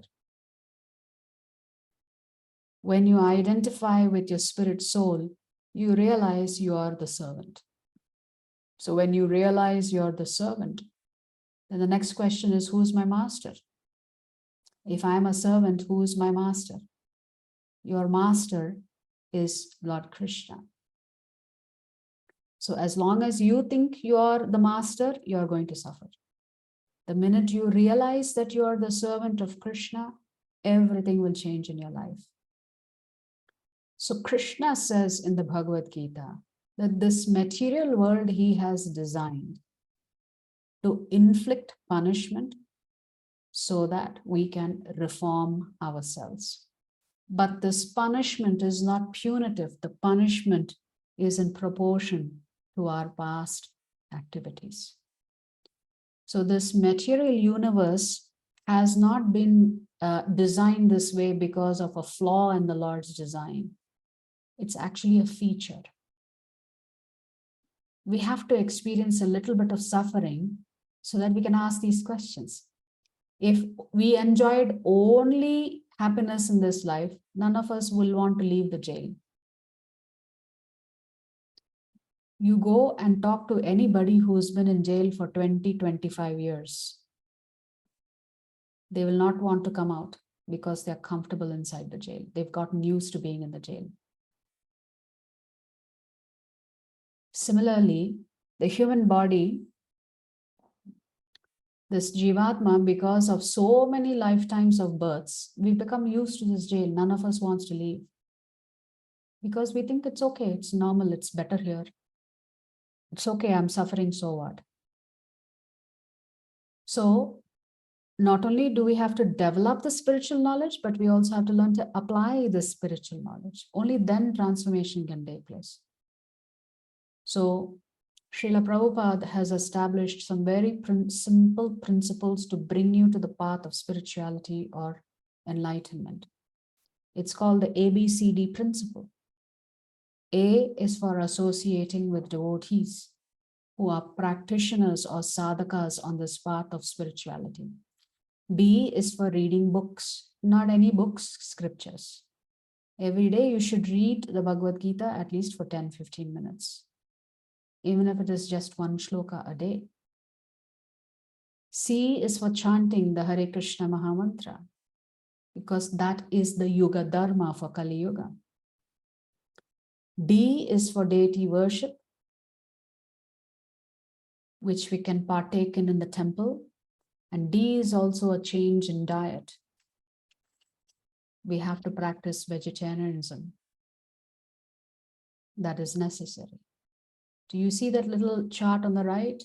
When you identify with your spirit soul, you realize you are the servant. So when you realize you're the servant, then the next question is, who's my master? If I'm a servant, who's my master? Your master is Lord Krishna. So as long as you think you are the master, you are going to suffer. The minute you realize that you are the servant of Krishna, everything will change in your life. So Krishna says in the Bhagavad Gita that this material world he has designed to inflict punishment so that we can reform ourselves. But this punishment is not punitive. The punishment is in proportion to our past activities. So this material universe has not been designed this way because of a flaw in the Lord's design. It's actually a feature. We have to experience a little bit of suffering so that we can ask these questions. If we enjoyed only happiness in this life, none of us will want to leave the jail. You go and talk to anybody who's been in jail for 20, 25 years. They will not want to come out because they're comfortable inside the jail. They've gotten used to being in the jail. Similarly, the human body, this Jivatma, because of so many lifetimes of births, we've become used to this jail. None of us wants to leave because we think it's okay, it's normal, it's better here. It's okay, I'm suffering, so what? So not only do we have to develop the spiritual knowledge, but we also have to learn to apply the spiritual knowledge. Only then transformation can take place. So Srila Prabhupada has established some very simple principles to bring you to the path of spirituality or enlightenment. It's called the ABCD principle. A is for associating with devotees who are practitioners or sadhakas on this path of spirituality. B is for reading books, not any books, scriptures. Every day you should read the Bhagavad Gita at least for 10-15 minutes. Even if it is just one shloka a day. C is for chanting the Hare Krishna Mahamantra, because that is the Yuga Dharma for Kali Yuga. D is for deity worship, which we can partake in the temple. And D is also a change in diet. We have to practice vegetarianism. That is necessary. Do you see that little chart on the right?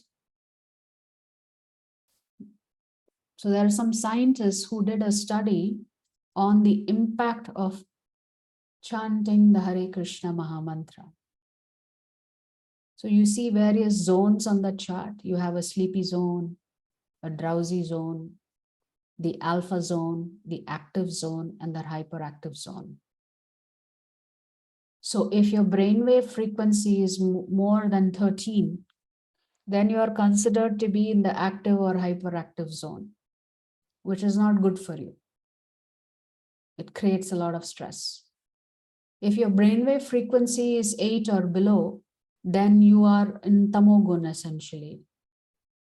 So there are some scientists who did a study on the impact of chanting the Hare Krishna Mahamantra. So you see various zones on the chart. You have a sleepy zone, a drowsy zone, the alpha zone, the active zone, and the hyperactive zone. So if your brainwave frequency is more than 13, then you are considered to be in the active or hyperactive zone, which is not good for you. It creates a lot of stress. If your brainwave frequency is 8 or below, then you are in tamogun essentially.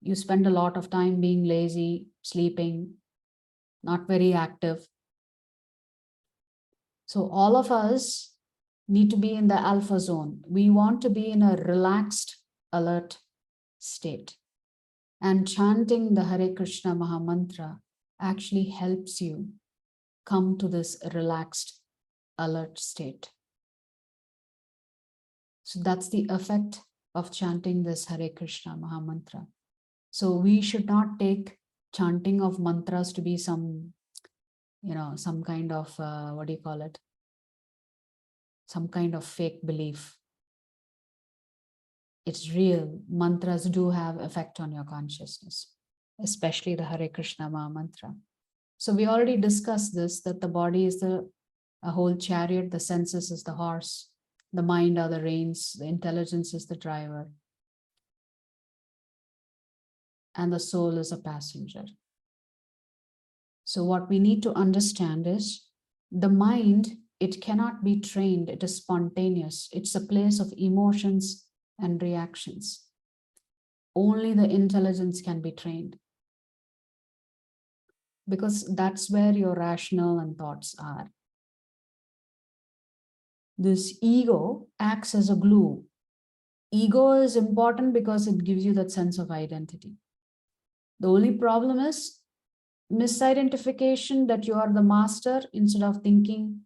You spend a lot of time being lazy, sleeping, not very active. So all of us need to be in the alpha zone. We want to be in a relaxed, alert state. And chanting the Hare Krishna Mahamantra actually helps you come to this relaxed, alert state. So that's the effect of chanting this Hare Krishna Mahamantra. So we should not take chanting of mantras to be some, some kind of, some kind of fake belief. It's real. Mantras do have effect on your consciousness, especially the Hare Krishna Mahamantra. So we already discussed this, that the body is a whole chariot, the senses is the horse, the mind are the reins, the intelligence is the driver, and the soul is a passenger. So what we need to understand is the mind, it cannot be trained, it is spontaneous. It's a place of emotions and reactions. Only the intelligence can be trained, because that's where your rational and thoughts are. This ego acts as a glue. Ego is important because it gives you that sense of identity. The only problem is misidentification, that you are the master instead of thinking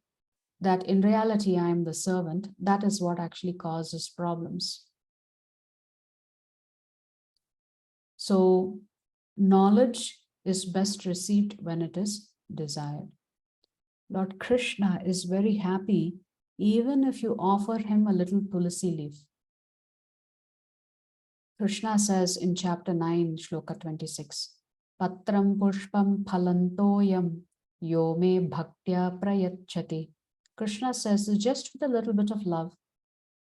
that in reality I am the servant, that is what actually causes problems. So knowledge is best received when it is desired. Lord Krishna is very happy even if you offer him a little tulsi leaf. Krishna says in chapter 9, shloka 26, Patram pushpam phalantoyam yo me bhaktya prayachati. Krishna says, just with a little bit of love,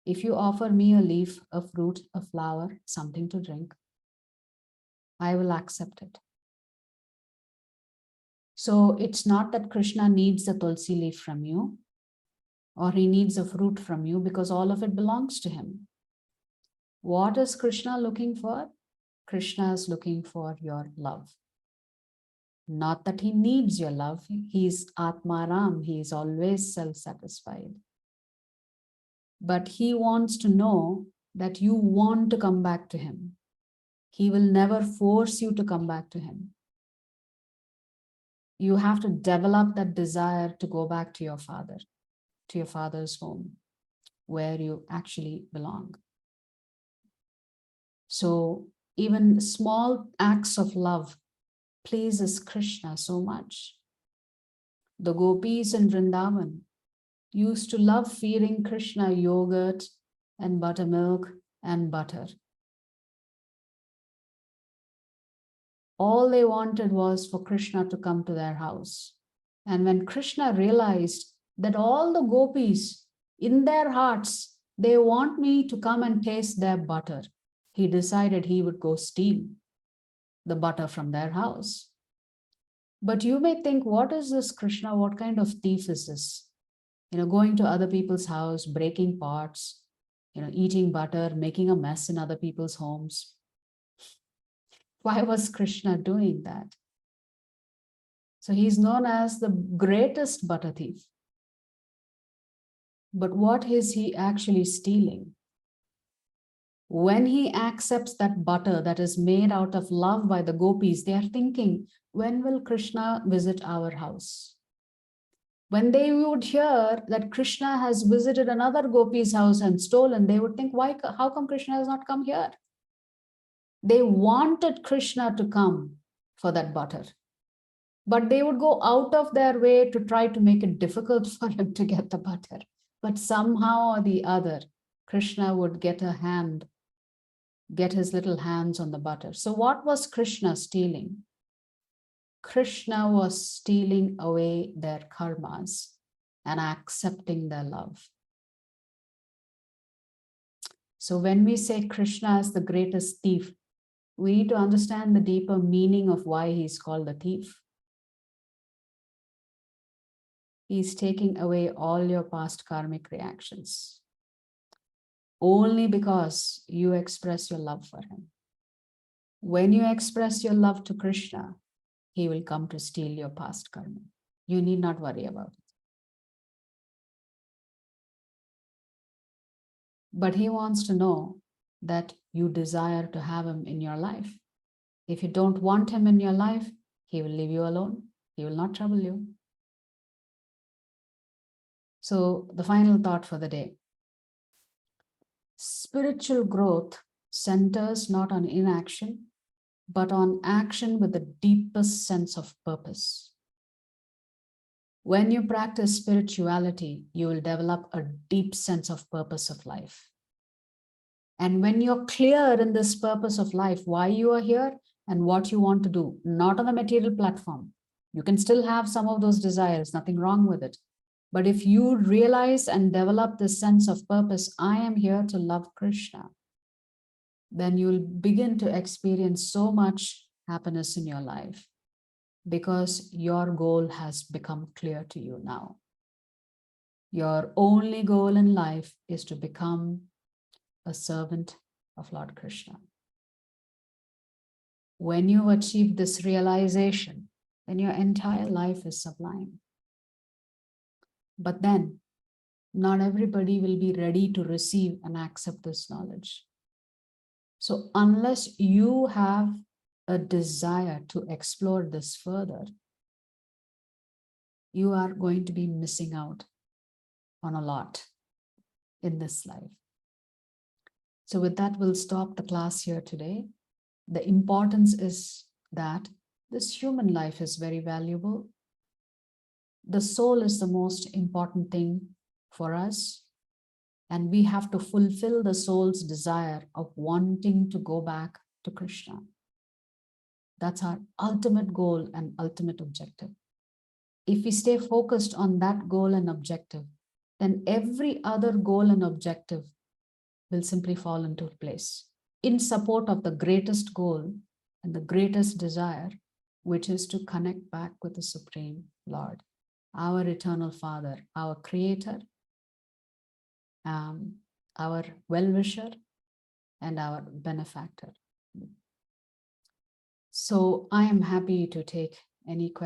if you offer me a leaf, a fruit, a flower, something to drink, I will accept it. So it's not that Krishna needs a tulsi leaf from you or he needs a fruit from you, because all of it belongs to him. What is Krishna looking for? Krishna is looking for your love. Not that he needs your love. He is Atmaram. He is always self-satisfied. But he wants to know that you want to come back to him. He will never force you to come back to him. You have to develop that desire to go back to your father, to your father's home, where you actually belong. So even small acts of love pleases Krishna so much. The gopis in Vrindavan used to love feeding Krishna yogurt and buttermilk and butter. All they wanted was for Krishna to come to their house. And when Krishna realized that all the gopis in their hearts, they want me to come and taste their butter, he decided he would go steal the butter from their house. But you may think, what is this Krishna? What kind of thief is this? Going to other people's house, breaking pots, eating butter, making a mess in other people's homes. Why was Krishna doing that? So he's known as the greatest butter thief. But what is he actually stealing? When he accepts that butter that is made out of love by the gopis, they are thinking, when will Krishna visit our house? When they would hear that Krishna has visited another gopi's house and stolen, they would think, how come Krishna has not come here? They wanted Krishna to come for that butter, but they would go out of their way to try to make it difficult for him to get the butter. But somehow or the other, Krishna would get his little hands on the butter. So what was Krishna stealing? Krishna was stealing away their karmas and accepting their love. So when we say Krishna is the greatest thief, we need to understand the deeper meaning of why he's called a thief. He's taking away all your past karmic reactions only because you express your love for him. When you express your love to Krishna, he will come to steal your past karma. You need not worry about it. But he wants to know that you desire to have him in your life. If you don't want him in your life, he will leave you alone. He will not trouble you. So the final thought for the day. Spiritual growth centers not on inaction, but on action with the deepest sense of purpose. When you practice spirituality, you will develop a deep sense of purpose of life. And when you're clear in this purpose of life, why you are here and what you want to do, not on the material platform, you can still have some of those desires, nothing wrong with it. But if you realize and develop this sense of purpose, I am here to love Krishna, then you'll begin to experience so much happiness in your life because your goal has become clear to you now. Your only goal in life is to become a servant of Lord Krishna. When you achieve this realization, then your entire life is sublime. But then, not everybody will be ready to receive and accept this knowledge. So unless you have a desire to explore this further, you are going to be missing out on a lot in this life. So with that, we'll stop the class here today. The importance is that this human life is very valuable. The soul is the most important thing for us. And we have to fulfill the soul's desire of wanting to go back to Krishna. That's our ultimate goal and ultimate objective. If we stay focused on that goal and objective, then every other goal and objective will simply fall into place in support of the greatest goal and the greatest desire, which is to connect back with the Supreme Lord, our eternal Father, our Creator, our well-wisher, and our benefactor. So I am happy to take any questions.